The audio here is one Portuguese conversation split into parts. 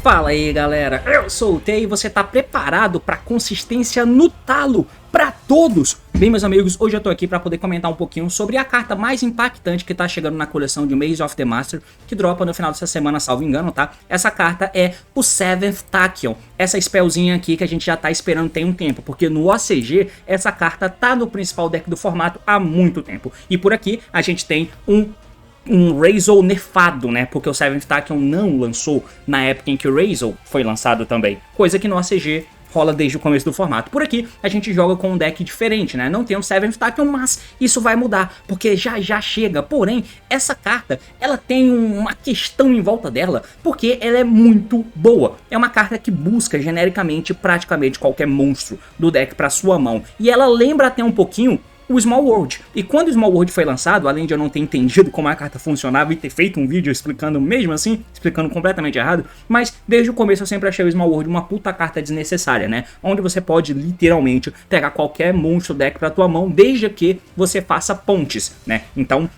Fala aí galera, eu sou o T e você tá preparado para consistência no talo para todos? Bem meus amigos, hoje eu tô aqui para poder comentar um pouquinho sobre a carta mais impactante que tá chegando na coleção de Maze of the Master, que dropa no final dessa semana, salvo engano, tá? Essa carta é o Seventh Tachyon, essa spellzinha aqui que a gente já tá esperando tem um tempo, porque no OCG essa carta tá no principal deck do formato há muito tempo. E por aqui a gente tem um Razor nerfado, né? Porque o Seventh Tachyon não lançou na época em que o Razor foi lançado também. Coisa que no ACG rola desde o começo do formato. Por aqui a gente joga com um deck diferente, né? Não tem um Seventh Tachyon, mas isso vai mudar, porque já chega. Porém, essa carta, ela tem uma questão em volta dela, porque ela é muito boa. É uma carta que busca genericamente praticamente qualquer monstro do deck para sua mão. E ela lembra até um pouquinho o Small World. E quando o Small World foi lançado, além de eu não ter entendido como a carta funcionava e ter feito um vídeo explicando mesmo assim, explicando completamente errado, mas desde o começo eu sempre achei o Small World uma puta carta desnecessária, né? Onde você pode literalmente pegar qualquer monstro deck pra tua mão, desde que você faça pontes, né? Então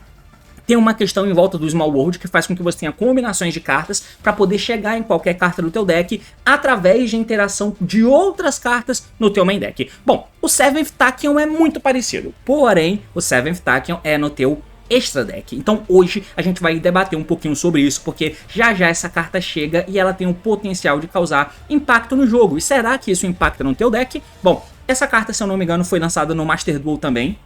tem uma questão em volta do Small World que faz com que você tenha combinações de cartas para poder chegar em qualquer carta do teu deck através de interação de outras cartas no teu main deck. Bom, o Seventh Tachyon é muito parecido, porém o Seventh Tachyon é no teu extra deck. Então hoje a gente vai debater um pouquinho sobre isso, porque já essa carta chega e ela tem o potencial de causar impacto no jogo. E será que isso impacta no teu deck? Bom, essa carta, se eu não me engano, foi lançada no Master Duel também.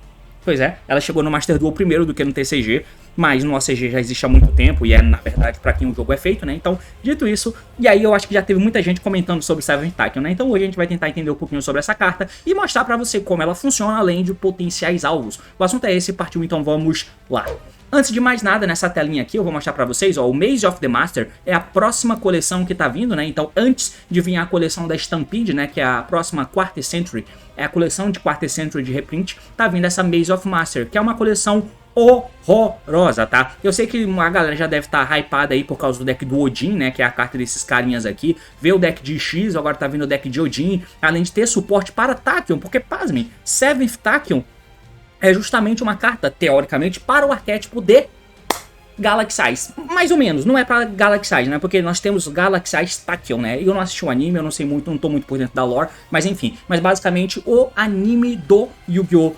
Pois é, ela chegou no Master Duel primeiro do que no TCG, mas no OCG já existe há muito tempo e é, na verdade, pra quem o jogo é feito, né? Então, dito isso, e aí eu acho que já teve muita gente comentando sobre Seventh Tachyon, né? Então hoje a gente vai tentar entender um pouquinho sobre essa carta e mostrar pra você como ela funciona, além de potenciais alvos. O assunto é esse, partiu, então vamos lá. Antes de mais nada, nessa telinha aqui eu vou mostrar pra vocês, ó, o Maze of the Master é a próxima coleção que tá vindo, né? Então antes de vir a coleção da Stampede, né, que é a próxima Quarter Century, é a coleção de Quarter Century de reprint, tá vindo essa Maze of Master, que é uma coleção horrorosa, tá? Eu sei que a galera já deve estar hypada aí por causa do deck do Odin, né, que é a carta desses carinhas aqui. Vê o deck de X, agora tá vindo o deck de Odin, além de ter suporte para Tachyon, porque pasmem, Seventh Tachyon é justamente uma carta, teoricamente, para o arquétipo de Galaxy. Mais ou menos, não é para Galaxy, né? Porque nós temos Galaxy Tachyon, né? Eu não assisti o anime, eu não sei muito, não tô muito por dentro da lore, mas enfim. Mas basicamente o anime do Yu-Gi-Oh!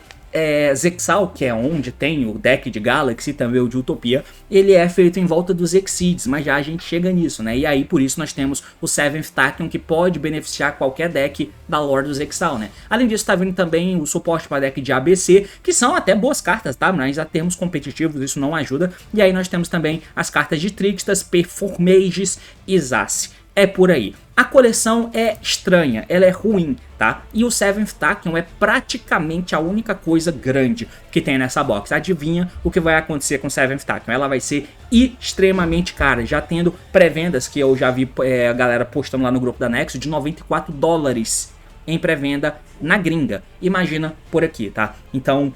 Zexal, que é onde tem o deck de Galaxy e também o de Utopia, ele é feito em volta dos Exceeds, mas já a gente chega nisso, né? E aí por isso nós temos o Seventh Tachyon, que pode beneficiar qualquer deck da lore do Zexal, né? Além disso tá vindo também o suporte para deck de ABC, que são até boas cartas, tá? Mas a termos competitivos isso não ajuda. E aí nós temos também as cartas de Trickstas, Performages e Zaci. É por aí. A coleção é estranha, ela é ruim, tá? E o Seventh Tachyon é praticamente a única coisa grande que tem nessa box. Adivinha o que vai acontecer com o Seventh Tachyon? Ela vai ser extremamente cara, já tendo pré-vendas que eu já vi a galera postando lá no grupo da Nexo de $94 em pré-venda na gringa. Imagina por aqui, tá? Então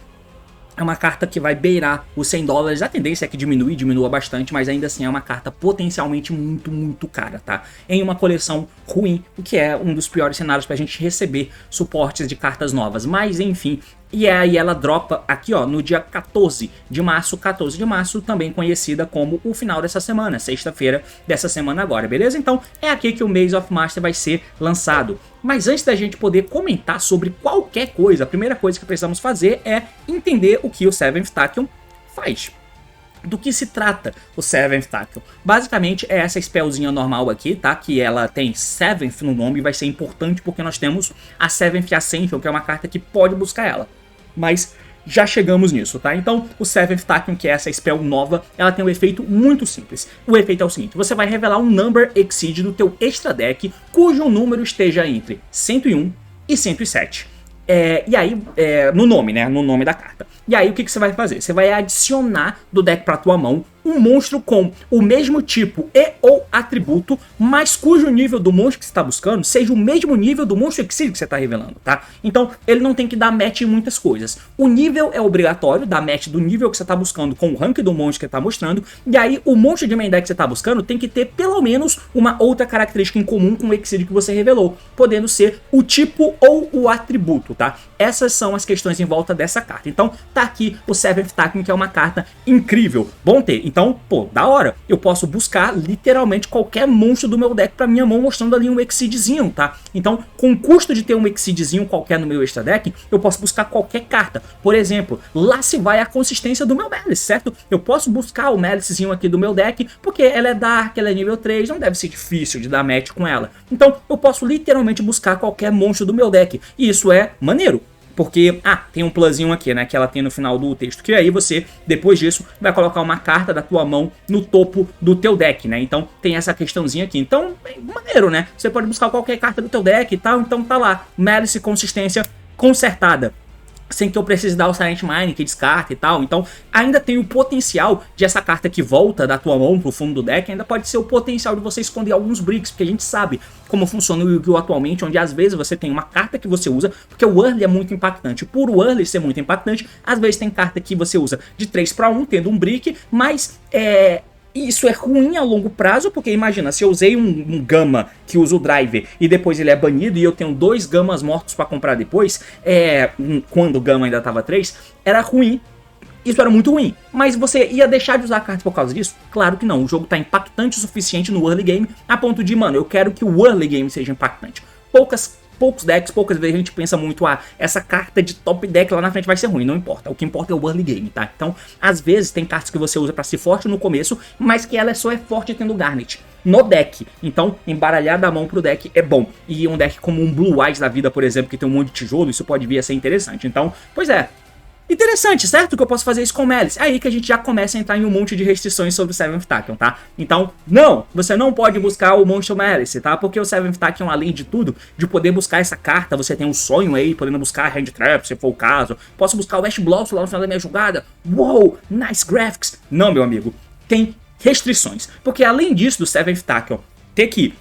é uma carta que vai beirar os $100, a tendência é que diminua bastante, mas ainda assim é uma carta potencialmente muito cara, tá? Em uma coleção ruim, o que é um dos piores cenários pra gente receber suportes de cartas novas, mas enfim. E aí ela dropa aqui, ó, no dia 14 de março, também conhecida como o final dessa semana, sexta-feira dessa semana agora, beleza? Então é aqui que o Maze of Master vai ser lançado. Mas antes da gente poder comentar sobre qualquer coisa, a primeira coisa que precisamos fazer é entender o que o Seventh Tachyon faz. Do que se trata o Seventh Tachyon? Basicamente é essa spellzinha normal aqui, tá? Que ela tem Seventh no nome e vai ser importante porque nós temos a Seventh Ascension, que é uma carta que pode buscar ela. Mas já chegamos nisso, tá? Então o Seventh Tachyon, que é essa spell nova, ela tem um efeito muito simples. O efeito é o seguinte: você vai revelar um Number Exceed do teu extra deck, cujo número esteja entre 101 e 107. E aí, no nome, né? No nome da carta. E aí o que você vai fazer? Você vai adicionar do deck pra tua mão um monstro com o mesmo tipo e ou atributo, mas cujo nível do monstro que você está buscando seja o mesmo nível do monstro Exceed que você está revelando, tá? Então ele não tem que dar match em muitas coisas. O nível é obrigatório, dar match do nível que você está buscando com o rank do monstro que você está mostrando, e aí o monstro de main deck que você está buscando tem que ter pelo menos uma outra característica em comum com o Exceed que você revelou, podendo ser o tipo ou o atributo, tá? Essas são as questões em volta dessa carta. Então tá aqui o Seventh Tachyon, que é uma carta incrível. Bom ter. Então, pô, da hora. Eu posso buscar literalmente qualquer monstro do meu deck pra minha mão, mostrando ali um Exceedzinho, tá? Então, com o custo de ter um Exceedzinho qualquer no meu extra deck, eu posso buscar qualquer carta. Por exemplo, lá se vai a consistência do meu Malice, certo? Eu posso buscar o Malicezinho aqui do meu deck, porque ela é Dark, ela é nível 3, não deve ser difícil de dar match com ela. Então, eu posso literalmente buscar qualquer monstro do meu deck. E isso é maneiro. Porque, tem um plusinho aqui, né, que ela tem no final do texto, que aí você, depois disso, vai colocar uma carta da tua mão no topo do teu deck, né, então tem essa questãozinha aqui. Então, é maneiro, né, você pode buscar qualquer carta do teu deck e tal, então tá lá, Malice consistência consertada. Sem que eu precise dar o Silent Mine, que descarta e tal. Então ainda tem o potencial de essa carta que volta da tua mão pro fundo do deck, ainda pode ser o potencial de você esconder alguns bricks, porque a gente sabe como funciona o Yu-Gi-Oh! Atualmente, onde às vezes você tem uma carta que você usa, porque o early é muito impactante. Por o early ser muito impactante, às vezes tem carta que você usa de 3 para 1, tendo um brick, mas isso é ruim a longo prazo, porque imagina, se eu usei um Gama que usa o Driver e depois ele é banido e eu tenho 2 Gamas mortos para comprar depois, quando o Gama ainda tava 3, era ruim. Isso era muito ruim, mas você ia deixar de usar cartas por causa disso? Claro que não, o jogo tá impactante o suficiente no early game, a ponto de, mano, eu quero que o early game seja impactante. Poucos decks, poucas vezes a gente pensa muito, essa carta de top deck lá na frente vai ser ruim, não importa, o que importa é o early game, tá? Então, às vezes tem cartas que você usa pra ser forte no começo, mas que ela só é forte tendo Garnet no deck, então embaralhar da mão pro deck é bom, e um deck como um Blue Eyes da vida, por exemplo, que tem um monte de tijolo, isso pode vir a ser interessante, então, pois é. Interessante, certo? Que eu posso fazer isso com o Malice. É aí que a gente já começa a entrar em um monte de restrições sobre o Seventh Tachyon, tá? Então, não, você não pode buscar o monstro Malice, tá? Porque o Seventh Tachyon, além de tudo, de poder buscar essa carta, você tem um sonho aí, podendo buscar Hand Trap, se for o caso. Posso buscar o Ash Blossom lá no final da minha jogada. Uou, nice graphics. Não, meu amigo, tem restrições. Porque além disso do Seventh Tachyon ter que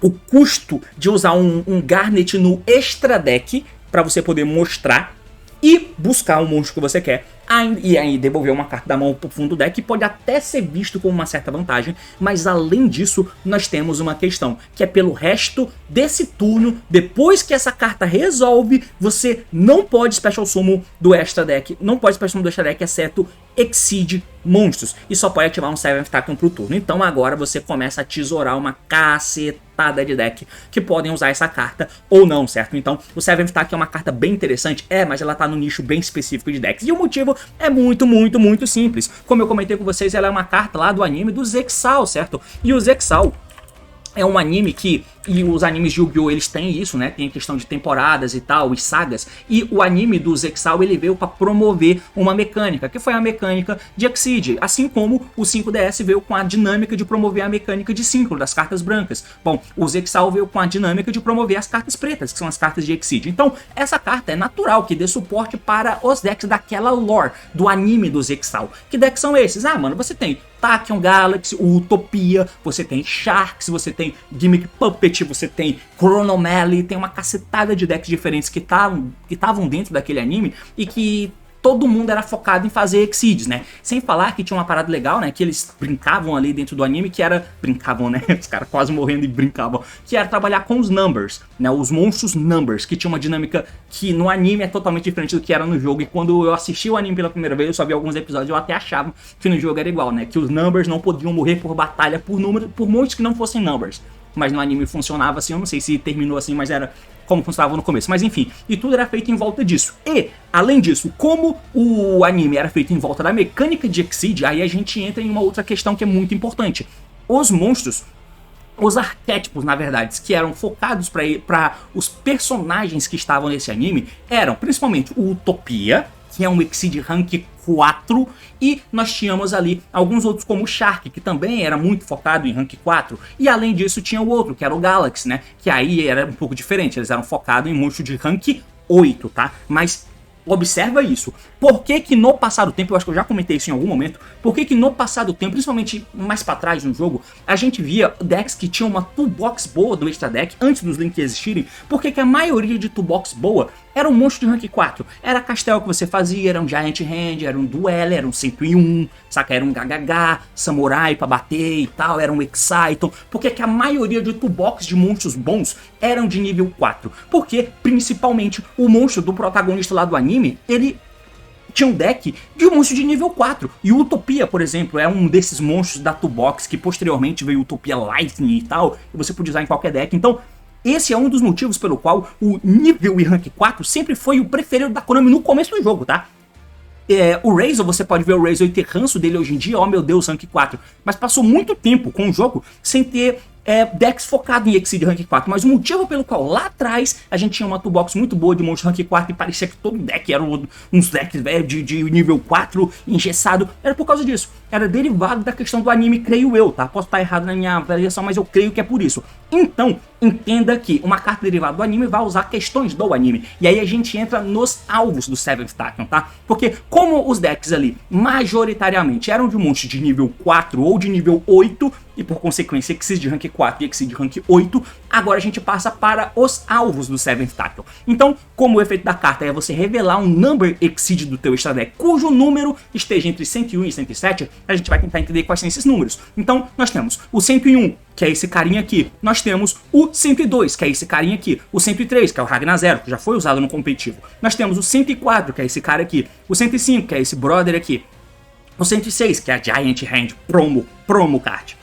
o custo de usar um Garnet no extra deck pra você poder mostrar e buscar o monstro que você quer, e aí devolver uma carta da mão pro fundo do deck, pode até ser visto como uma certa vantagem, mas além disso, nós temos uma questão, que é pelo resto desse turno, depois que essa carta resolve, você não pode Special Summon do extra deck, não pode Special Summon do extra deck, exceto Exceed monstros, e só pode ativar um Seventh Tachyon pro turno. Então agora você começa a tesourar uma cacetada de deck que podem usar essa carta ou não, certo? Então o Seventh Tachyon é uma carta bem interessante, mas ela tá no nicho bem específico de decks, e o motivo é muito simples. Como eu comentei com vocês, ela é uma carta lá do anime do Zexal, certo? E o Zexal é um anime que, e os animes de Yu-Gi-Oh! Eles têm isso, né? Tem a questão de temporadas e tal, e sagas. E o anime do Zexal, ele veio para promover uma mecânica, que foi a mecânica de Exceed. Assim como o 5DS veio com a dinâmica de promover a mecânica de síncro, das cartas brancas. Bom, o Zexal veio com a dinâmica de promover as cartas pretas, que são as cartas de Exceed. Então, essa carta é natural que dê suporte para os decks daquela lore do anime do Zexal. Que decks são esses? Mano, você tem Tachyon Galaxy, o Utopia, você tem Sharks, você tem Gimmick Puppet, você tem Chronomaly, tem uma cacetada de decks diferentes que estavam dentro daquele anime e que todo mundo era focado em fazer Exceeds, né? Sem falar que tinha uma parada legal, né? Que eles brincavam ali dentro do anime, que era... Brincavam, né? Os caras quase morrendo e brincavam. Que era trabalhar com os Numbers, né? Os monstros Numbers, que tinha uma dinâmica que no anime é totalmente diferente do que era no jogo. E quando eu assisti o anime pela primeira vez, eu só vi alguns episódios, eu até achava que no jogo era igual, né? Que os Numbers não podiam morrer por batalha, por monstros que não fossem Numbers. Mas no anime funcionava assim, eu não sei se terminou assim, mas era como funcionava no começo. Mas enfim, e tudo era feito em volta disso. E, além disso, como o anime era feito em volta da mecânica de Exceed, aí a gente entra em uma outra questão que é muito importante. Os monstros, os arquétipos, na verdade, que eram focados para os personagens que estavam nesse anime, eram principalmente o Utopia, que é um Exceed Rank 4, e nós tínhamos ali alguns outros como o Shark, que também era muito focado em Rank 4, e além disso tinha o outro, que era o Galaxy, né, que aí era um pouco diferente, eles eram focados em monstro de Rank 8, tá, mas observa isso. Por que que no passar do tempo, eu acho que eu já comentei isso em algum momento, por que que no passar do tempo, principalmente mais pra trás no jogo, a gente via decks que tinham uma toolbox boa do extra deck, antes dos links existirem, porque que a maioria de toolbox boa era um monstro de rank 4, era castelo que você fazia, era um Giant Hand, era um Duel, era um 101, saca, era um GGH, Samurai pra bater e tal, era um Exciton, porque que a maioria de toolbox de monstros bons eram de nível 4, porque principalmente o monstro do protagonista lá do anime, ele tinha um deck de um monstro de nível 4. E o Utopia, por exemplo, é um desses monstros da Toolbox que posteriormente veio Utopia Lightning e tal, e você podia usar em qualquer deck. Então, esse é um dos motivos pelo qual o nível e rank 4 sempre foi o preferido da Konami no começo do jogo, tá? O Razor, você pode ver o Razor e ter ranço dele hoje em dia, oh meu Deus, rank 4. Mas passou muito tempo com o jogo sem ter decks focado em Exceed Rank 4, mas o motivo pelo qual lá atrás a gente tinha uma toolbox muito boa de monstro Rank 4 e parecia que todo deck era uns decks de nível 4 engessado, era por causa disso. Era derivado da questão do anime, creio eu, tá? Posso estar errado na minha avaliação, mas eu creio que é por isso. Então, entenda que uma carta derivada do anime vai usar questões do anime. E aí a gente entra nos alvos do Seventh Tachyon, tá? Porque como os decks ali, majoritariamente, eram de monstros de nível 4 ou de nível 8, e por consequência Exceed de Rank 4 e Exceed de Rank 8, agora a gente passa para os alvos do Seventh Tachyon. Então, como o efeito da carta é você revelar um Number Exceed do teu extra deck, cujo número esteja entre 101 e 107, a gente vai tentar entender quais são esses números. Então, nós temos o 101, que é esse carinha aqui. Nós temos o 102, que é esse carinha aqui. O 103, que é o Ragnar Zero, que já foi usado no competitivo. Nós temos o 104, que é esse cara aqui. O 105, que é esse brother aqui. O 106, que é a Giant Hand Promo Card.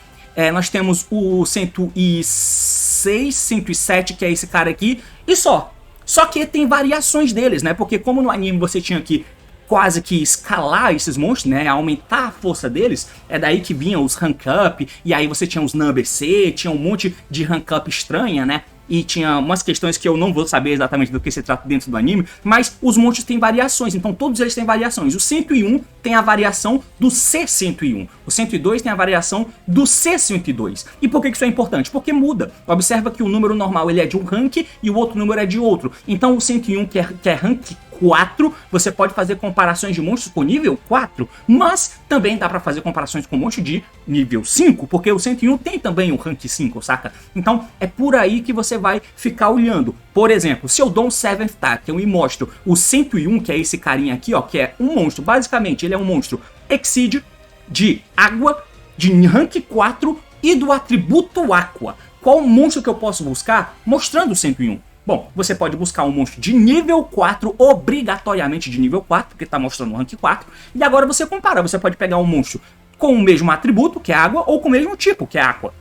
Nós temos o 106, 107, que é esse cara aqui. E só. Só que tem variações deles, né? Porque como no anime você tinha que quase que escalar esses monstros, né, aumentar a força deles, é daí que vinham os rank up, e aí você tinha os number C, tinha um monte de rank up estranha, né, e tinha umas questões que eu não vou saber exatamente do que se trata dentro do anime, mas os monstros têm variações, então todos eles têm variações. O 101 tem a variação do C101, o 102 tem a variação do C102. E por que isso é importante? Porque muda. Observa que o número normal ele é de um rank e o outro número é de outro. Então o 101 que é rank 4, você pode fazer comparações de monstros com nível 4, mas também dá pra fazer comparações com monstros de nível 5, porque o 101 tem também o rank 5, saca? Então é por aí que você vai ficar olhando. Por exemplo, se eu dou um 7th Tachyon e mostro o 101, que é esse carinha aqui, ó, que é um monstro, basicamente ele é um monstro Exceed de água, de rank 4 e do atributo Aqua. Qual monstro que eu posso buscar mostrando o 101? Bom, você pode buscar um monstro de nível 4, obrigatoriamente de nível 4, porque está mostrando o rank 4, e agora você compara, você pode pegar um monstro com o mesmo atributo, que é água, ou com o mesmo tipo, que é aqua,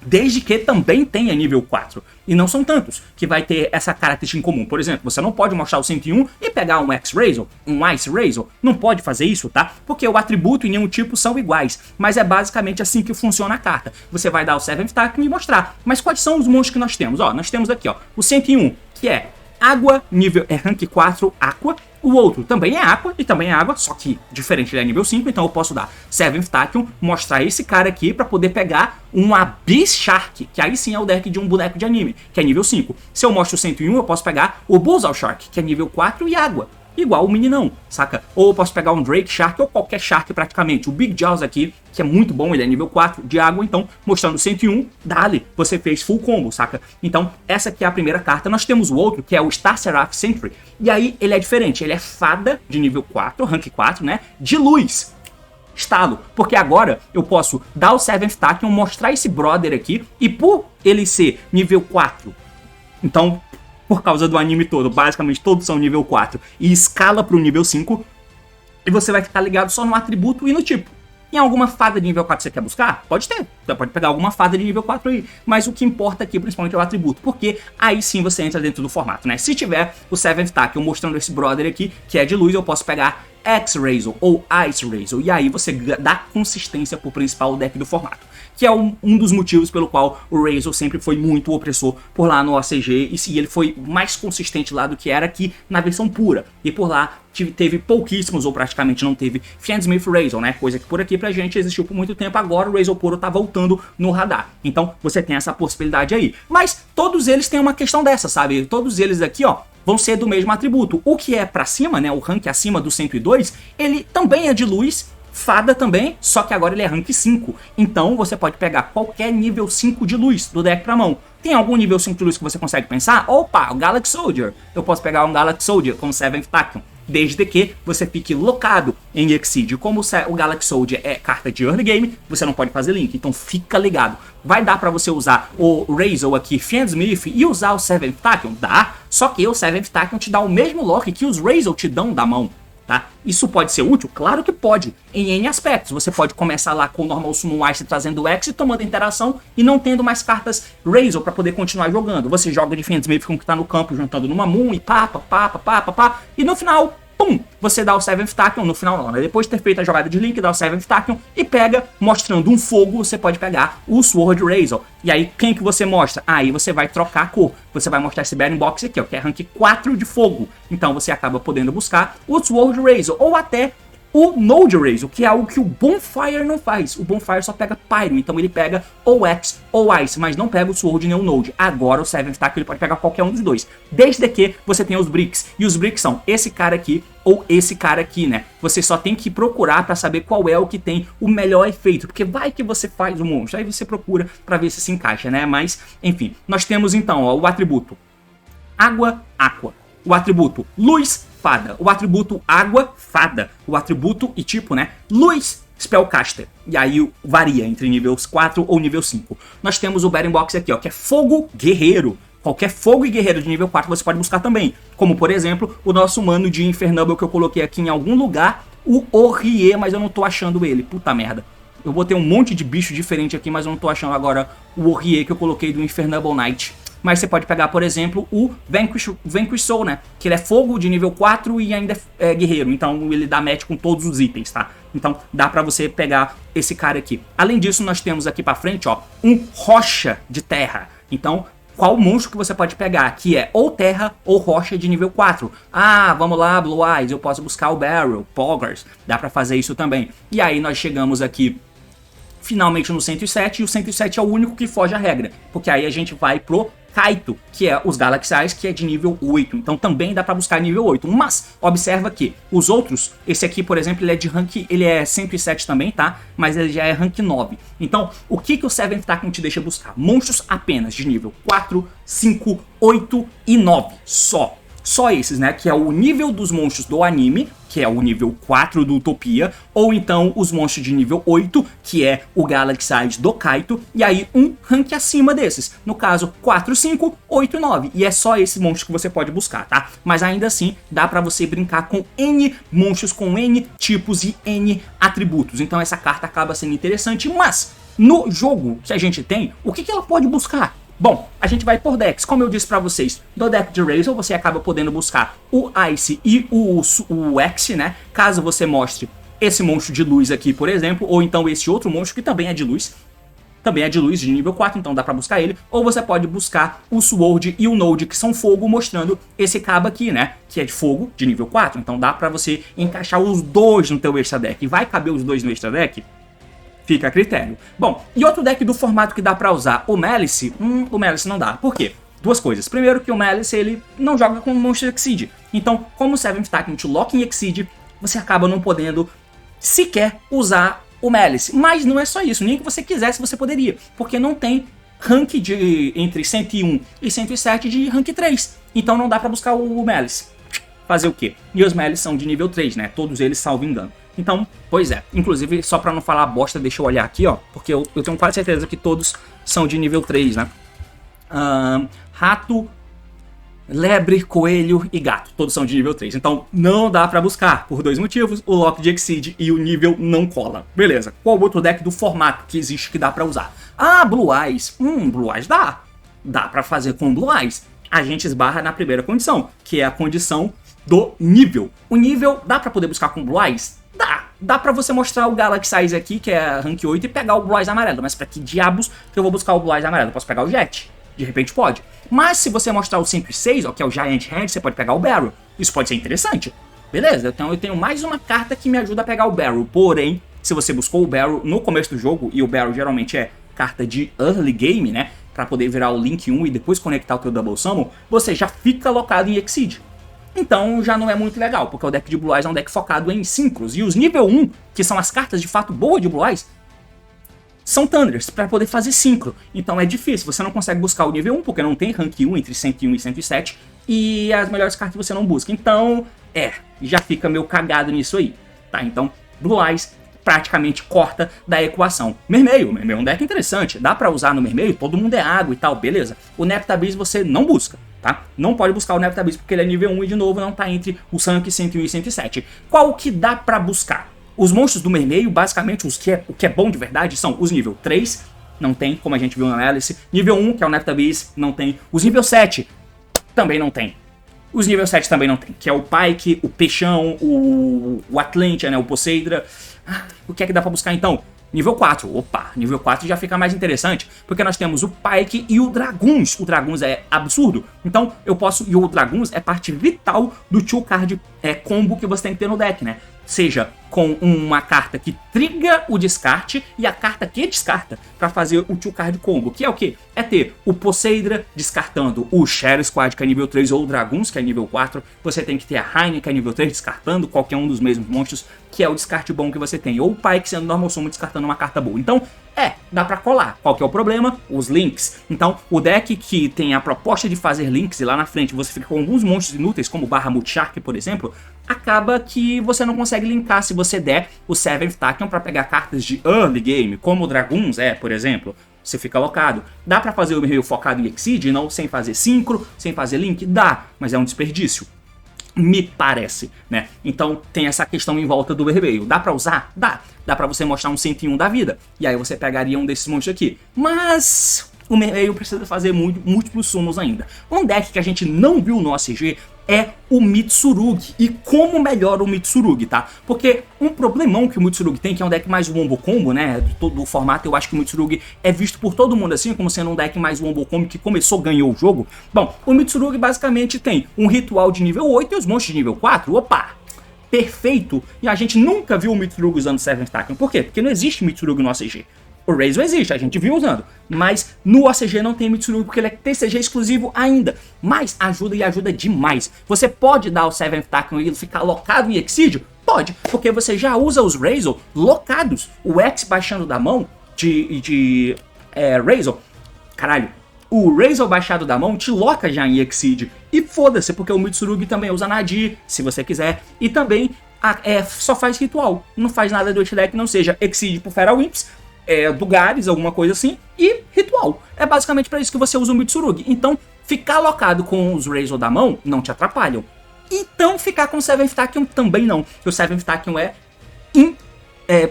desde que também tenha nível 4, e não são tantos, que vai ter essa característica em comum. Por exemplo, você não pode mostrar o 101 e pegar um X-Razor, um Ice Razor, não pode fazer isso, tá? Porque o atributo e nenhum tipo são iguais, mas é basicamente assim que funciona a carta. Você vai dar o 7th Tachyon e mostrar. Mas quais são os monstros que nós temos? Ó, nós temos aqui, ó, o 101, que é água, nível rank 4, Aqua. O outro também é Aqua e também é água, só que diferente, ele é nível 5, então eu posso dar 7th Tachyon, mostrar esse cara aqui pra poder pegar um Abyss Shark, que aí sim é o deck de um boneco de anime, que é nível 5. Se eu mostro o 101, eu posso pegar o Bullseye Shark, que é nível 4 e água. Igual o meninão, saca? Ou eu posso pegar um Drake Shark ou qualquer Shark praticamente. O Big Jaws aqui, que é muito bom, ele é nível 4 de água, então mostrando 101, dali, você fez full combo, saca? Então essa aqui é a primeira carta. Nós temos o outro, que é o Star Seraph Sentry, e aí ele é diferente, ele é fada de nível 4, rank 4, né? De luz. Estalo, porque agora eu posso dar o 7th Tachyon, mostrar esse brother aqui, e por ele ser nível 4, então por causa do anime todo, basicamente todos são nível 4, e escala para o nível 5, e você vai ficar ligado só no atributo e no tipo. Em alguma fada de nível 4 você quer buscar? Pode ter, você pode pegar alguma fada de nível 4 aí, mas o que importa aqui principalmente é o atributo, porque aí sim você entra dentro do formato, né? Se tiver o 7th Tachyon mostrando esse brother aqui, que é de luz, eu posso pegar X-Razor ou Ice Razor, e aí você dá consistência pro principal deck do formato, que é um dos motivos pelo qual o Razor sempre foi muito opressor por lá no OCG, e ele foi mais consistente lá do que era aqui na versão pura, e por lá teve pouquíssimos, ou praticamente não teve, Fiendsmith Razor, né, coisa que por aqui pra gente existiu por muito tempo, agora o Razor puro tá voltando no radar, então você tem essa possibilidade aí, mas todos eles têm uma questão dessa, sabe, todos eles aqui, ó, vão ser do mesmo atributo. O que é pra cima, né, o rank acima do 102, ele também é de luz, fada também, só que agora ele é rank 5. Então você pode pegar qualquer nível 5 de luz do deck pra mão. Tem algum nível 5 de luz que você consegue pensar? Opa, o Galaxy Soldier. Eu posso pegar um Galaxy Soldier com 7th Tachyon, desde que você fique locado em Exceed. Como o Galaxy Soldier é carta de early game, você não pode fazer link, então fica ligado. Vai dar pra você usar o Razor aqui, Fiendsmith, e usar o 7th Tachyon? Dá, só que o 7th Tachyon te dá o mesmo lock que os Razor te dão da mão, tá? Isso pode ser útil? Claro que pode, em N aspectos. Você pode começar lá com o normal Summon Ice trazendo X, tomando interação e não tendo mais cartas Razor pra poder continuar jogando. Você joga de Fiend's com o que tá no campo, juntando numa Moon e pá, e no final, pum, você dá o Seventh Tachyon, no final não, né? Depois de ter feito a jogada de Link, dá o Seventh Tachyon e pega, mostrando um fogo, você pode pegar o Sword Razor. E aí, quem que você mostra? Aí você vai trocar a cor. Você vai mostrar esse Bearing Box aqui, ó, que é rank 4 de fogo. Então você acaba podendo buscar o Sword Razor, ou até o Node Razor, que é algo que o Bonfire não faz. O Bonfire só pega Pyro, então ele pega ou X ou Ice, mas não pega o Sword nem o Node. Agora o Seventh Tachyon ele pode pegar qualquer um dos dois, desde que você tenha os Bricks. E os Bricks são esse cara aqui ou esse cara aqui, né? Você só tem que procurar pra saber qual é o que tem o melhor efeito, porque vai que você faz o monstro, aí você procura pra ver se encaixa, né? Mas, enfim, nós temos então, ó, o atributo Água, Aqua, o atributo Luz, Fada, o atributo Água, Fada, o atributo e tipo, né, Luz, Spellcaster. E aí varia entre níveis 4 ou nível 5. Nós temos o Bearing Box aqui, ó, que é Fogo Guerreiro. Qualquer fogo e guerreiro de nível 4 você pode buscar também. Como, por exemplo, o nosso mano de Infernable que eu coloquei aqui em algum lugar, o Orrie, mas eu não tô achando ele. Puta merda. Eu botei um monte de bicho diferente aqui, mas eu não tô achando agora o Orrie que eu coloquei do Infernable Knight. Mas você pode pegar, por exemplo, o Vanquish Soul, né? Que ele é fogo de nível 4 e ainda é guerreiro. Então ele dá match com todos os itens, tá? Então dá pra você pegar esse cara aqui. Além disso, nós temos aqui pra frente, ó, um Rocha de Terra. Então, qual monstro que você pode pegar? Que é ou Terra ou Rocha de nível 4. Ah, vamos lá, Blue Eyes, eu posso buscar o Barrel, Poggers. Dá pra fazer isso também. E aí nós chegamos aqui finalmente no 107, e o 107 é o único que foge à regra, porque aí a gente vai pro Kaito, que é os Galaxy Eyes, que é de nível 8, então também dá pra buscar nível 8, mas observa que os outros, esse aqui, por exemplo, ele é de rank, ele é 107 também, tá? Mas ele já é rank 9, então o que o Seventh Tachyon te deixa buscar? Monstros apenas de nível 4, 5, 8 e 9, só esses, né, que é o nível dos monstros do anime, que é o nível 4 do Utopia, ou então os monstros de nível 8, que é o Galaxy Eyes do Kaito, e aí um rank acima desses, no caso 4, 5, 8 e 9, e é só esse monstro que você pode buscar, tá? Mas ainda assim, dá pra você brincar com N monstros, com N tipos e N atributos, então essa carta acaba sendo interessante, mas no jogo que a gente tem, o que ela pode buscar? Bom, a gente vai por decks, como eu disse pra vocês, do deck de Razor você acaba podendo buscar o Ice e o X, né, caso você mostre esse monstro de luz aqui, por exemplo, ou então esse outro monstro que também é de luz de nível 4, então dá pra buscar ele, ou você pode buscar o Sword e o Node, que são fogo, mostrando esse cabo aqui, né, que é de fogo, de nível 4, então dá pra você encaixar os dois no teu extra deck, e vai caber os dois no extra deck? Fica a critério. Bom, e outro deck do formato que dá pra usar, o Malice, o Malice não dá. Por quê? Duas coisas. Primeiro que o Malice, ele não joga com Monster Exceed. Então, como o Seventh Tachyon te lock em Exceed, você acaba não podendo sequer usar o Malice. Mas não é só isso, nem que você quisesse você poderia. Porque não tem rank de entre 101 e 107 de rank 3. Então não dá pra buscar o Malice. Fazer o quê? E os Malice são de nível 3, né? Todos eles, salvo engano. Então, pois é, inclusive só pra não falar bosta, deixa eu olhar aqui, ó, porque eu tenho quase certeza que todos são de nível 3, né? Rato, lebre, coelho e gato, todos são de nível 3, então não dá pra buscar, por dois motivos, o lock de Exceed e o nível não cola. Beleza, qual outro deck do formato que existe que dá pra usar? Ah, Blue Eyes, Blue Eyes dá pra fazer com Blue Eyes. A gente esbarra na primeira condição, que é a condição do nível. O nível dá pra poder buscar com Blue Eyes? Dá pra você mostrar o Galaxy Eyes aqui, que é rank 8, e pegar o Blue Eyes amarelo. Mas pra que diabos que eu vou buscar o Blue Eyes amarelo? Eu posso pegar o Jet. De repente pode. Mas se você mostrar o 106, ó, que é o Giant Hand, você pode pegar o Barrel. Isso pode ser interessante. Beleza, então eu tenho mais uma carta que me ajuda a pegar o Barrel. Porém, se você buscou o Barrel no começo do jogo, e o Barrel geralmente é carta de early game, né? Pra poder virar o Link 1 e depois conectar o teu Double Summon, você já fica alocado em Exceed. Então já não é muito legal, porque o deck de Blue Eyes é um deck focado em Synchros. E os nível 1, que são as cartas de fato boas de Blue Eyes, são Thunders, para poder fazer Synchro. Então é difícil, você não consegue buscar o nível 1, porque não tem rank 1 entre 101 e 107. E as melhores cartas você não busca. Então, já fica meio cagado nisso aí. Tá, então Blue Eyes praticamente corta da equação. Mermeio é um deck interessante, dá pra usar no Mermeio, todo mundo é água e tal, beleza. O Neptabeast você não busca. tá? Não pode buscar o Neftabeast porque ele é nível 1 e de novo não tá entre o Sank 101 e 107. Qual que dá pra buscar? Os monstros do Mermeio, basicamente, o que é bom de verdade, são os nível 3, não tem, como a gente viu na análise. Nível 1, que é o Neftabeast, não tem. Os nível 7, também não tem. Os nível 7 também não tem, que é o Pike, o Peixão, o Atlantia, né, o Poseidra. O que é que dá pra buscar então? Nível 4, opa, nível 4 já fica mais interessante, porque nós temos o Pike e o Dragoons. O Dragoons é absurdo, então eu posso, e o Dragoons é parte vital do two card combo que você tem que ter no deck, né? Seja com uma carta que triga o descarte e a carta que descarta para fazer o two card combo, que é o que? É ter o Poseidra descartando o Shadow Squad, que é nível 3, ou o Dragoons, que é nível 4. Você tem que ter a Heine, que é nível 3, descartando qualquer um dos mesmos monstros, que é o descarte bom que você tem. Ou o Pike sendo normal summon, descartando uma carta boa. Então, dá pra colar. Qual que é o problema? Os links. Então, o deck que tem a proposta de fazer links e lá na frente você fica com alguns monstros inúteis, como o Bahamut Shark, por exemplo, acaba que você não consegue linkar se você der o Seventh Tachyon pra pegar cartas de early game, como o Dragoons por exemplo. Você fica alocado. Dá pra fazer o meio focado em Exceed, não sem fazer Synchro, sem fazer Link? Dá, mas é um desperdício. Me parece, né? Então tem essa questão em volta do vermelho. Dá pra usar? Dá. Dá pra você mostrar um 101 da vida. E aí você pegaria um desses monstros aqui. Mas o vermelho precisa fazer múltiplos summons ainda. Um deck que a gente não viu no OCG é o Mitsurugi. E como melhora o Mitsurugi, tá? Porque um problemão que o Mitsurugi tem, que é um deck mais wombo combo, né? De todo o formato, eu acho que o Mitsurugi é visto por todo mundo assim, como sendo um deck mais wombo combo que começou, ganhou o jogo. Bom, o Mitsurugi basicamente tem um ritual de nível 8 e os monstros de nível 4. Opa! Perfeito! E a gente nunca viu o Mitsurugi usando Seventh Tachyon. Por quê? Porque não existe Mitsurugi no OCG. O Razor existe, a gente viu usando, mas no OCG não tem Mitsurugi porque ele é TCG exclusivo ainda, mas ajuda e ajuda demais. Você pode dar o Seventh Tachyon e ele ficar locado em Exídio? Pode, porque você já usa os Razor locados, o X baixando da mão de Razor, caralho, o Razor baixado da mão te loca já em Exídio, e foda-se, porque o Mitsurugi também usa Nadir, se você quiser, e também só faz ritual, não faz nada do outro deck, não seja Exídio pro Feral Imps, do Gares, alguma coisa assim, e ritual. É basicamente para isso que você usa o Mitsurugi. Então, ficar alocado com os Razor da mão não te atrapalham. Então, ficar com o Seventh Tachyon também não. O Seventh Tachyon é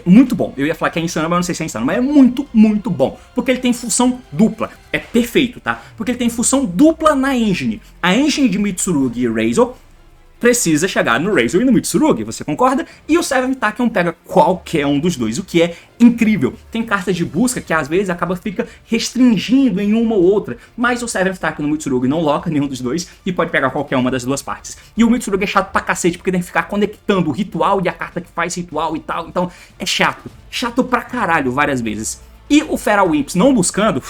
muito bom. Eu ia falar que é insano, mas eu não sei se é insano, mas é muito, muito bom. Porque ele tem função dupla. É perfeito, tá? Porque ele tem função dupla na engine. A engine de Mitsurugi e Razor precisa chegar no Razor e no Mitsurugi, você concorda? E o Seventh Tachyon pega qualquer um dos dois, o que é incrível. Tem cartas de busca que às vezes fica restringindo em uma ou outra, mas o Seventh Tachyon no Mitsurugi não loca nenhum dos dois e pode pegar qualquer uma das duas partes. E o Mitsurugi é chato pra cacete, porque tem que ficar conectando o ritual e a carta que faz ritual e tal, então é chato. Chato pra caralho várias vezes. E o Feral Imps não buscando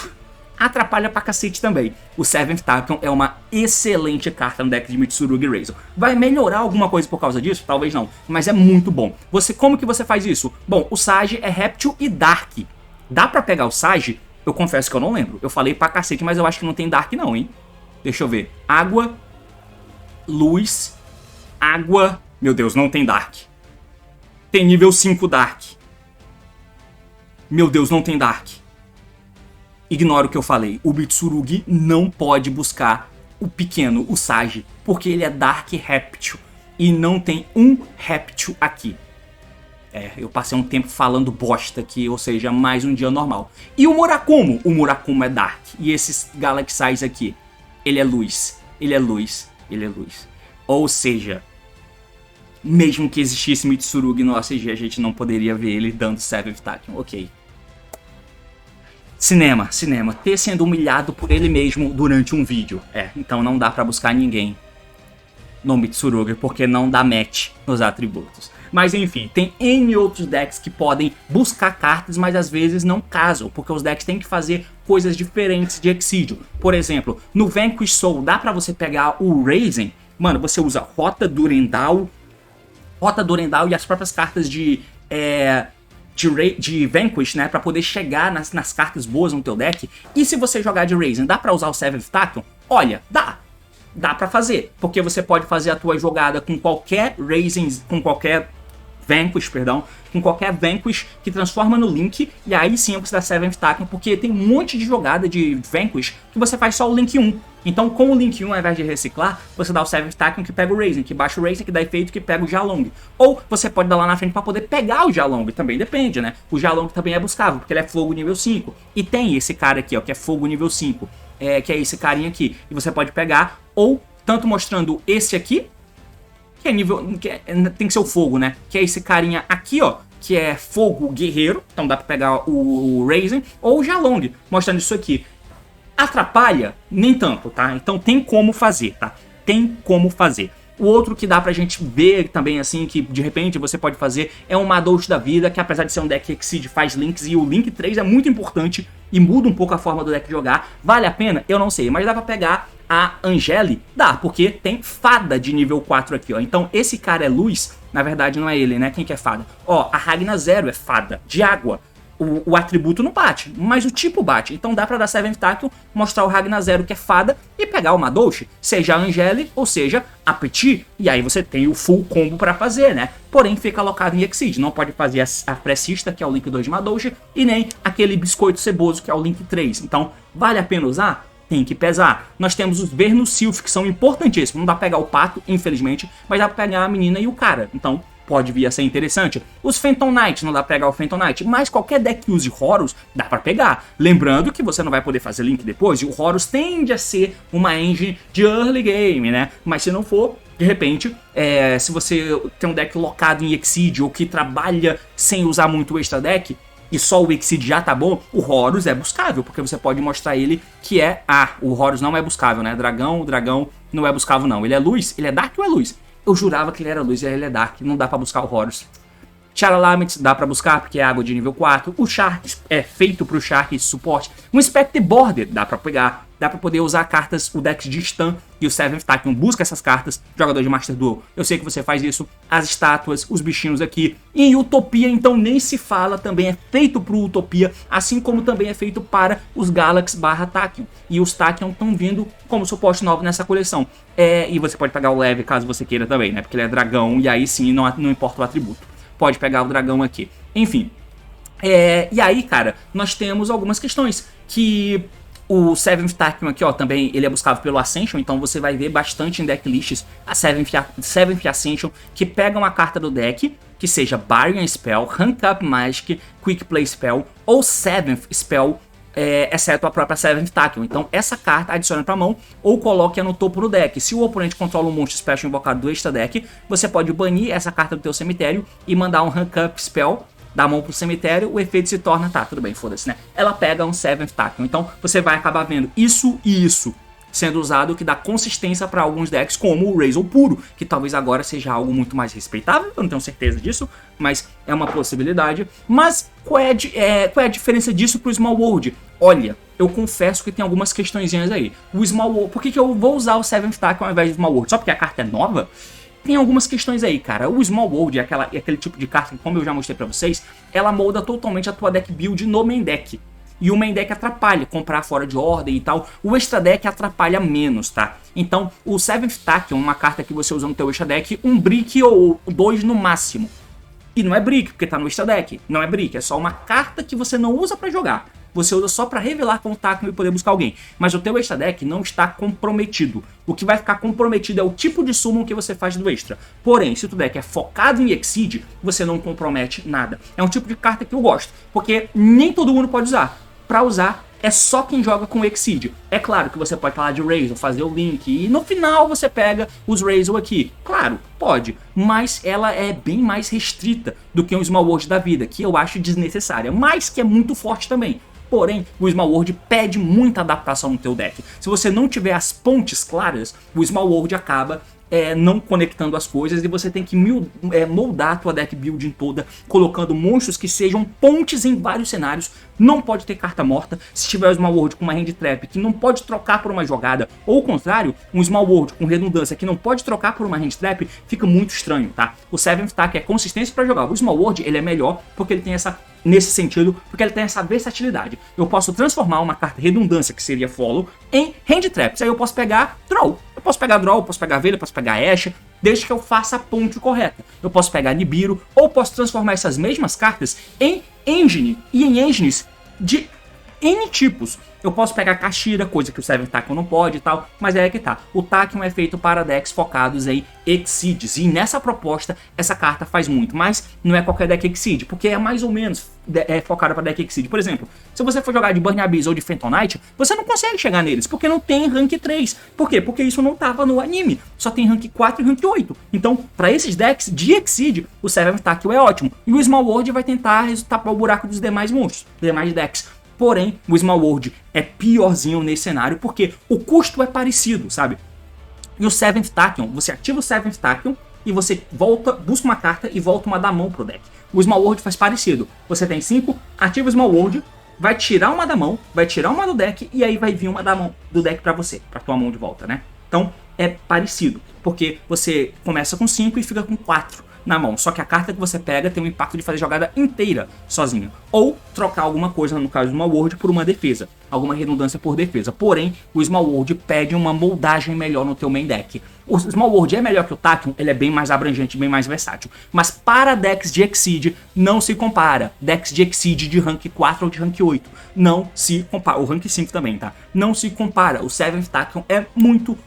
atrapalha pra cacete também. O Seventh Tachyon é uma excelente carta no deck de Mitsurugi e Razor. Vai melhorar alguma coisa por causa disso? Talvez não, mas é muito bom. Como que você faz isso? Bom, o Sage é Réptil e Dark. Dá pra pegar o Sage? Eu confesso que eu não lembro. Eu falei pra cacete, mas eu acho que não tem Dark não, hein? Deixa eu ver. Água, luz, água... Meu Deus, não tem Dark. Tem nível 5 Dark. Meu Deus, não tem Dark. Ignora o que eu falei, o Mitsurugi não pode buscar o pequeno, o Sage, porque ele é Dark Réptil e não tem um Réptil aqui. Eu passei um tempo falando bosta aqui, ou seja, mais um dia normal. E o Murakumo? O Murakumo é Dark, e esses Galaxies aqui, ele é luz, ele é luz, ele é luz. Ou seja, mesmo que existisse Mitsurugi no OCG, a gente não poderia ver ele dando Seventh Tachyon, ok. Cinema. Ter sendo humilhado por ele mesmo durante um vídeo. Então não dá pra buscar ninguém no Mitsurugi, porque não dá match nos atributos. Mas enfim, tem N outros decks que podem buscar cartas, mas às vezes não casam, porque os decks têm que fazer coisas diferentes de Exídio. Por exemplo, no Vanquish Soul dá pra você pegar o Raizen, mano, você usa Rota Durendal e as próprias cartas de Vanquish, né, pra poder chegar nas cartas boas no teu deck. E se você jogar de Raizen, dá pra usar o Seventh Tachyon? Olha, dá pra fazer, porque você pode fazer a tua jogada com qualquer Raizen, com qualquer Vanquish, perdão, com qualquer Vanquish que transforma no Link, e aí sim você dá 7th Tackle, porque tem um monte de jogada de Vanquish que você faz só o Link 1. Então com o Link 1, ao invés de reciclar, você dá o 7th Tackle que pega o Raisin, que baixa o Raisin, que dá efeito que pega o Jalong. Ou você pode dar lá na frente para poder pegar o Jalong, também depende, né? O Jalong também é buscável, porque ele é fogo nível 5. E tem esse cara aqui, ó, que é fogo nível 5, que é esse carinha aqui. E você pode pegar, ou tanto mostrando esse aqui, que é nível, tem que ser o fogo, né? Que é esse carinha aqui, ó, que é fogo guerreiro, então dá pra pegar o Raisin, ou o Jalong, mostrando isso aqui. Atrapalha? Nem tanto, tá? Então tem como fazer, tá? Tem como fazer. O outro que dá pra gente ver também, assim, que de repente você pode fazer, é um Madouche da vida, que apesar de ser um deck Exceed, faz links, e o Link 3 é muito importante e muda um pouco a forma do deck jogar. Vale a pena? Eu não sei, mas dá pra pegar a Angeli? Dá, porque tem fada de nível 4 aqui, ó. Então esse cara é luz, na verdade não é ele, né? Quem que é fada? Ó, a Ragna Zero é fada, de água. O atributo não bate, mas o tipo bate. Então dá pra dar 7th Tackle, mostrar o Ragna Zero que é fada e pegar o Madouche, seja a Angeli ou seja a Petit, e aí você tem o full combo pra fazer, né? Porém fica alocado em Exceed, não pode fazer a Pressista, que é o Link 2 de Madouche, e nem aquele Biscoito Ceboso, que é o Link 3. Então vale a pena usar? Tem que pesar. Nós temos os Vernusylph, que são importantíssimos. Não dá pra pegar o pato, infelizmente, mas dá pra pegar a menina e o cara. Então pode vir a ser interessante. Os Phantom Knight, não dá pra pegar o Phantom Knight, mas qualquer deck que use Horus, dá pra pegar. Lembrando que você não vai poder fazer Link depois, e o Horus tende a ser uma engine de early game, né? Mas se não for, de repente, se você tem um deck locado em Exceed, ou que trabalha sem usar muito o extra deck, e só o Exceed já tá bom, o Horus é buscável, porque você pode mostrar ele que é... o Horus não é buscável, né? O dragão não é buscável não. Ele é luz? Ele é dark ou é luz? Eu jurava que ele era luz e ele é dark, não dá pra buscar o Horus. Charalamet dá pra buscar porque é água de nível 4. O Shark é feito pro Shark suporte. Um Spectre Border dá pra pegar. Dá pra poder usar cartas, o deck de stun e o 7th Tackle busca essas cartas. Jogador de Master Duel, eu sei que você faz isso. As estátuas, os bichinhos aqui. E em Utopia, então nem se fala, também é feito pro Utopia, assim como também é feito para os Galaxy / Tachyon. E os Tachyon estão vindo como suporte novo nessa coleção. E você pode pegar o leve caso você queira também, né? Porque ele é dragão e aí sim não importa o atributo. Pode pegar o dragão aqui. Enfim. E aí, cara, nós temos algumas questões que... O 7th Tackle aqui, ó, também ele é buscável pelo Ascension, então você vai ver bastante em decklists a 7th Ascension, que pega uma carta do deck, que seja Barrier Spell, Rank Up Magic, Quick Play Spell ou 7th Spell, exceto a própria 7th Tackle. Então essa carta adiciona pra mão ou coloque-a no topo do deck. Se o oponente controla um monstro special invocado do extra deck, você pode banir essa carta do teu cemitério e mandar um Rank Up Spell da mão pro cemitério, o efeito se torna... Tá, tudo bem, foda-se, né? Ela pega um 7th Tackle. Então você vai acabar vendo isso e isso sendo usado, que dá consistência para alguns decks, como o Razor puro, que talvez agora seja algo muito mais respeitável, eu não tenho certeza disso, mas é uma possibilidade. Mas qual é a diferença disso pro Small World? Olha, eu confesso que tem algumas questõezinhas aí. O Small World, por que eu vou usar o 7th Tackle ao invés do Small World? Só porque a carta é nova? Tem algumas questões aí, cara. O Small World é aquele tipo de carta que, como eu já mostrei pra vocês, ela molda totalmente a tua deck build no main deck. E o main deck atrapalha, comprar fora de ordem e tal. O extra deck atrapalha menos, tá? Então, o 7th Tackle é uma carta que você usa no teu extra deck, um brick ou 2 no máximo. E não é brick, porque tá no extra deck. Não é brick, é só uma carta que você não usa pra jogar. Você usa só para revelar com o Tackle e poder buscar alguém. Mas o teu extra deck não está comprometido. O que vai ficar comprometido é o tipo de summon que você faz do extra. Porém, se o teu deck é focado em Exceed, você não compromete nada. É um tipo de carta que eu gosto, porque nem todo mundo pode usar. Para usar, é só quem joga com Exceed. É claro que você pode falar de Razor, fazer o link, e no final você pega os Razor aqui. Claro, pode, mas ela é bem mais restrita do que um Small World da vida, que eu acho desnecessária, mas que é muito forte também. Porém, o Small World pede muita adaptação no teu deck. Se você não tiver as pontes claras, o Small World acaba não conectando as coisas e você tem que moldar a tua deck building toda, colocando monstros que sejam pontes em vários cenários. Não pode ter carta morta. Se tiver o Small World com uma hand trap que não pode trocar por uma jogada, ou o contrário, um Small World com redundância que não pode trocar por uma hand trap, fica muito estranho, tá? O 7th Tackle é consistência para jogar. O Small World ele é melhor porque ele tem essa nesse sentido, porque ele tem essa versatilidade. Eu posso transformar uma carta redundância, que seria Follow, em Hand Traps. Aí eu posso pegar Draw. Eu posso pegar Draw, eu posso pegar Veiled, eu posso pegar Ash, desde que eu faça a ponte correta. Eu posso pegar Nibiru, ou posso transformar essas mesmas cartas em Engine, e em Engines de N tipos. Eu posso pegar Kashira, coisa que o Seventh Tachyon não pode e tal, mas é que tá. O Tachyon é feito para decks focados em Exceeds, e nessa proposta essa carta faz muito, mas não é qualquer deck Exceed, porque é mais ou menos focado para deck Exceed. Por exemplo, se você for jogar de Burning Abyss ou de Phantom Knight, você não consegue chegar neles, porque não tem rank 3. Por quê? Porque isso não tava no anime, só tem rank 4 e rank 8. Então, para esses decks de Exceed, o Seventh Tachyon é ótimo, e o Small World vai tentar tapar o buraco dos demais monstros, dos demais decks. Porém, o Small World é piorzinho nesse cenário porque o custo é parecido, sabe? E o Seventh Tachyon, você ativa o Seventh Tachyon e você volta, busca uma carta e volta uma da mão pro deck. O Small World faz parecido. Você tem 5, ativa o Small World, vai tirar uma da mão, vai tirar uma do deck e aí vai vir uma da mão do deck pra você, pra tua mão de volta, né? Então, é parecido, porque você começa com 5 e fica com 4 na mão, só que a carta que você pega tem o impacto de fazer a jogada inteira sozinho, ou trocar alguma coisa, no caso do Small World, por uma defesa, alguma redundância por defesa. Porém, o Small World pede uma moldagem melhor no teu main deck. O Small World é melhor que o Tachyon, ele é bem mais abrangente, bem mais versátil, mas para decks de Exceed não se compara. Decks de Exceed de rank 4 ou de rank 8 não se compara, o rank 5 também, tá? Não se compara. O Seventh Tachyon é muito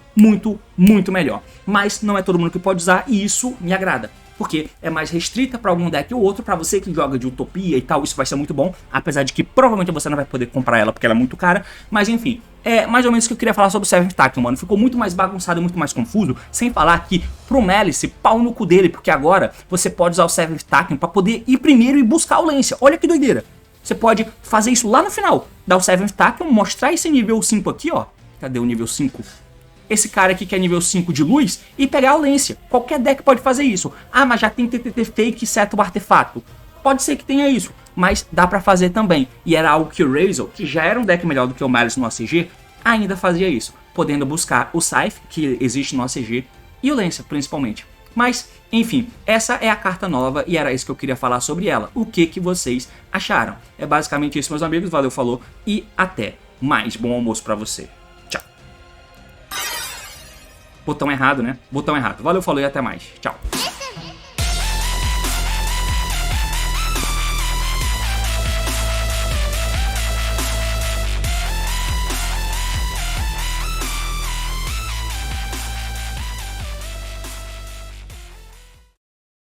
melhor, mas não é todo mundo que pode usar e isso me agrada, porque é mais restrita para algum deck ou outro. Para você que joga de Utopia e tal, isso vai ser muito bom, apesar de que provavelmente você não vai poder comprar ela porque ela é muito cara, mas enfim, é mais ou menos o que eu queria falar sobre o Seventh Tachyon, mano. Ficou muito mais bagunçado e muito mais confuso, sem falar que pro Malice, pau no cu dele, porque agora você pode usar o Seventh Tachyon para poder ir primeiro e buscar o Lancia. Olha que doideira, você pode fazer isso lá no final, dar o Seventh Tachyon, mostrar esse nível 5 aqui, ó, cadê o nível 5? Esse cara aqui que é nível 5 de luz e pegar o Lancia. Qualquer deck pode fazer isso. Ah, mas já tem TTT fake certo o artefato. Pode ser que tenha isso, mas dá pra fazer também. E era algo que o Razor, que já era um deck melhor do que o Malice no ACG, ainda fazia isso, podendo buscar o Scythe, que existe no ACG, e o Lancia principalmente. Mas, enfim, essa é a carta nova e era isso que eu queria falar sobre ela. O que vocês acharam? É basicamente isso, meus amigos. Valeu, falou e até mais. Bom almoço pra você. Botão errado, né? Botão errado. Valeu, falou e até mais. Tchau.